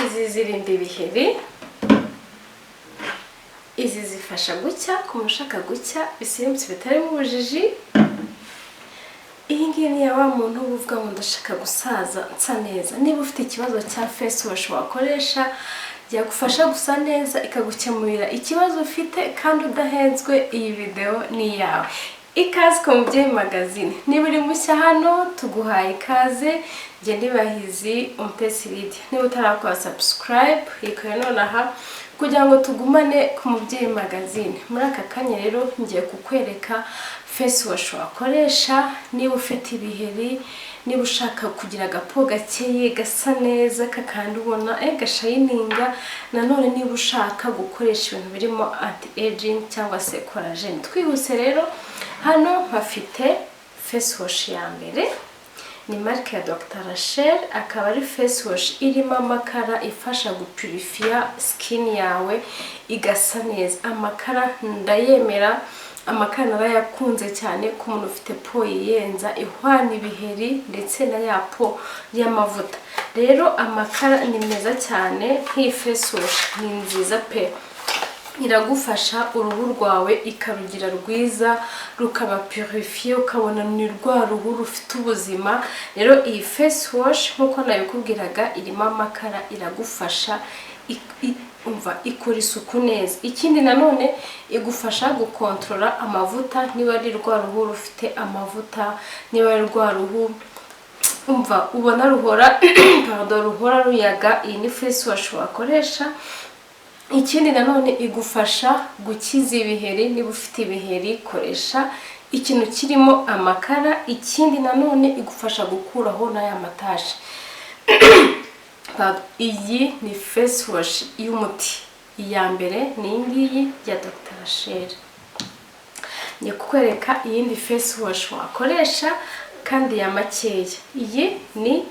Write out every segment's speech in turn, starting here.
izi zirinda ibiheri, izi zifasha gucya ku mushaka gucya bisimbye bitarimo ubujiji. Iyi ngiyi ni ya wa muntu uvuga ngo ndashaka gusaza nsa neza. Niba ufite ikibazo cya face wash wakoresha yagufasha gusa neza ikagukemurira ikibazo ufite kandi udahenzwe, iyi video ni yawe. Ikaze ku Mubyeyi Magazine. Niba uri mushya hano tuguhaye ikaze. Nge ndibahizi Umutesi Lydia. Niba utarakora subscribe yikore nonaha kugira ngo tugumane ku Mubyeyi Magazine. Muri aka kanya rero ngiye kukwereka face wash wakoresha niba ufite ibiheri, niba ushaka kugira agapo gakeye gasa neza kakandi ubona gashayininga, nanone niba ushaka gukoresha ibintu birimo anti aging cyangwa se collagen. Twihuse rero, hano bafite face wash ya mbere ni marque ya Dr. Rachel, akaba ari face wash irimo amakara ifasha gupurifiya skin yawe igasa neza. Amakara ndayemera, amakara narayakunze cyane ku muntu ufite po yiyenza ihwana ibiheri ndetse na ya po y'amavuta. Rero amakara ni meza cyane, nk'iyi face wash ni nziza pe. Iragufasha uruhu rwawe ikarugira rwiza, rukaba purifiye, ukabona ni rwa ruhu rufite ubuzima. Rero iyi face wash nkuko nabikubwiraga irimo amakara, iragufasha umva ikora isuku neza. Ikindi nanone igufasha gukontrola amavuta, niba ari rwa ruhu rufite amavuta, niba ari rwa ruhu umva ubona ruhora ruhora ruyaga, iyi ni face wash wakoresha. Ikindi nanone igufasha gukiza ibiheri, niba ufite ibiheri koresha ikintu kirimo amakara. Ikindi nanone igufasha gukuraho n'aya mataje. Iyi ni face wash y'umuti. Iya mbere ni ngiyi ya Dr. Rachel. Ngiye kukwereka iyindi face wash wakoresha kandi ya makeya. Iyi ni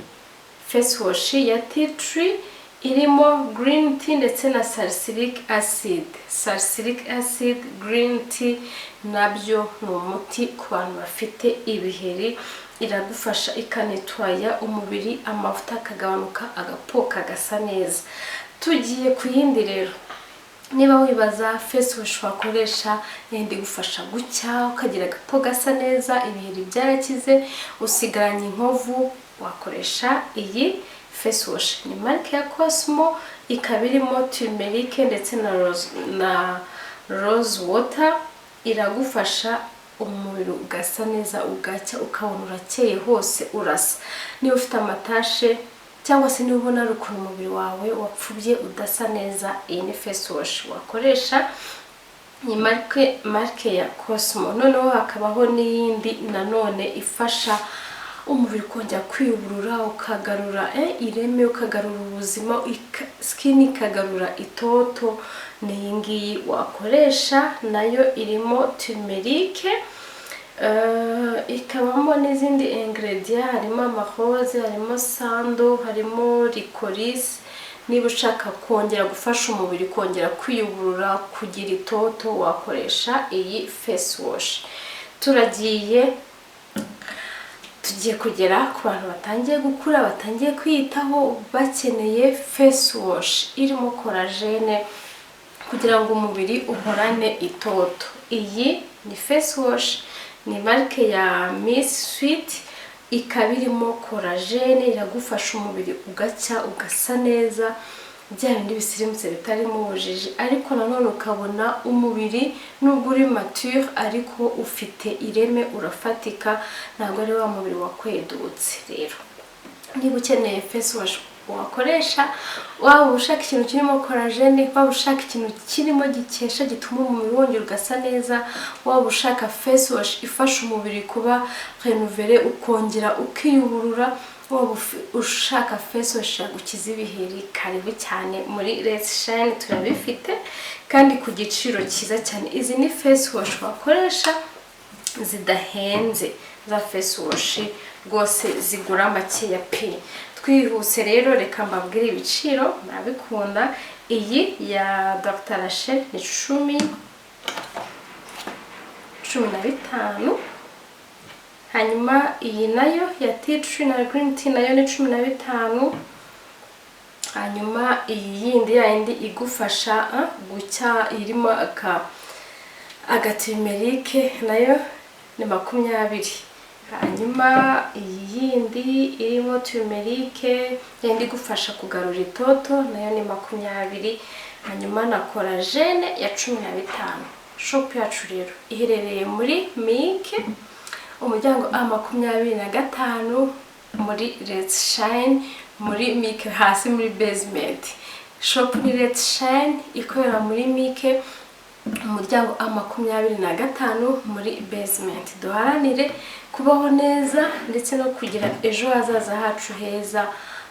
face wash ya tea tree irimo green tea ndetse na salicylic acid. Salicylic acid, green tea nabyo ni umuti ku bantu bafite ibiheri. Iragufasha ikanetwaya umubiri, amavuta akagabanuka, agapo kagasa neza. Tugiye ku yindi rero, niba wibaza face wash wakoresha yenda igufasha gucya ukagira agapo gasa neza, ibiheri byarakize, usigaranye inkovu, wakoresha iyi face wash. Ni marque ya Cosmo, ikaba irimo turmeric ndetse na rose water. Iragufasha umubiri ugasa neza, ugacya, ukabona urakeye hose urasa. Niba ufite amatashe cyangwa se niba ubona ari ukuntu umubiri wawe wapfubye udasa neza, iyi ni face wash wakoresha. Ni marque ya Cosmo. Noneho hakabaho n'iyindi nanone ifasha umubiri kongera kwiyuburura, ukagarura ireme, ukagarura ubuzima, skin ikagarura itoto. Ni iyi ngiyi wakoresha, nayo irimo turmeric, ikabamo n'izindi ingredient, harimo amahoze, harimo sando, harimo licorice. Niba ushaka kongera gufasha umubiri kongera kwiyuburura, kugira itoto, wakoresha iyi face wash. Tugiye kugera ku bantu batangiye gukura, batangiye kwiyitaho, bakeneye face wash irimo collagen kugira ngo umubiri uhorane itoto. Iyi ni face wash, ni marque ya Miss Sweet, ikaba irimo collagen. Iragufasha umubiri ugacya, ugasa neza, bya bindi bisirimutse bitarimo ubujiji, ariko nanone ukabona umubiri nubwo uri mature ariko ufite ireme, urafatika, ntabwo ari wa mubiri wakwedutse. Rero niba ukeneye face wash wakoresha, waba ushaka ikintu kirimo collagen, waba ushaka ikintu kirimo gikesha gituma umubiri wongera ugasa neza, waba ushaka face wash ifasha umubiri kuba renouvelé ukongera ukiyuburura, waba ushaka face wash gukiza ibiheri, karibu cyane muri Let's Shine. Turabifite kandi ku giciro cyiza cyane. Izi ni face wash wakoresha zidahenze, za face wash rwose zigura makeya pe. Twihuse rero, reka mbabwire ibiciro, murabikunda. Iyi ya Dr. Rachel ni 15. Hanyuma iyi nayo ya tea tree na green tea nayo ni 15. hanyuma iyi yindi yindi igufasha gucya irimo agatimerike nayo ni 20. hanyuma iyi yindi irimo turmerike yindi igufasha kugarura itoto nayo ni 20. hanyuma na collagen ya 15. shop yacu rero iherereye muri Mike umuryango A25 muri Let's Shine muri Mike hasi muri basement. shop ni Let's Shine ikorera muri Mike umuryango A25 muri basement. duharanire kubaho neza ndetse no kugira ejo hazaza hacu heza,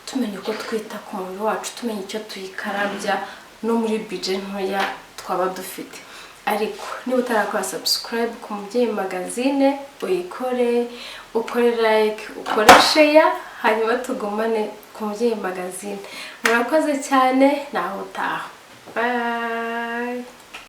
tumenye uko twita ku mubiri wacu, tumenye icyo tuyikarabya no muri budget ntoya twaba dufite. ariko niba utarakora subscribe ku Mubyeyi Magazine uyikore, ukore like, ukore share, hanyuma tugumane ku Mubyeyi Magazine. murakoze cyane, naho utaha. Bye.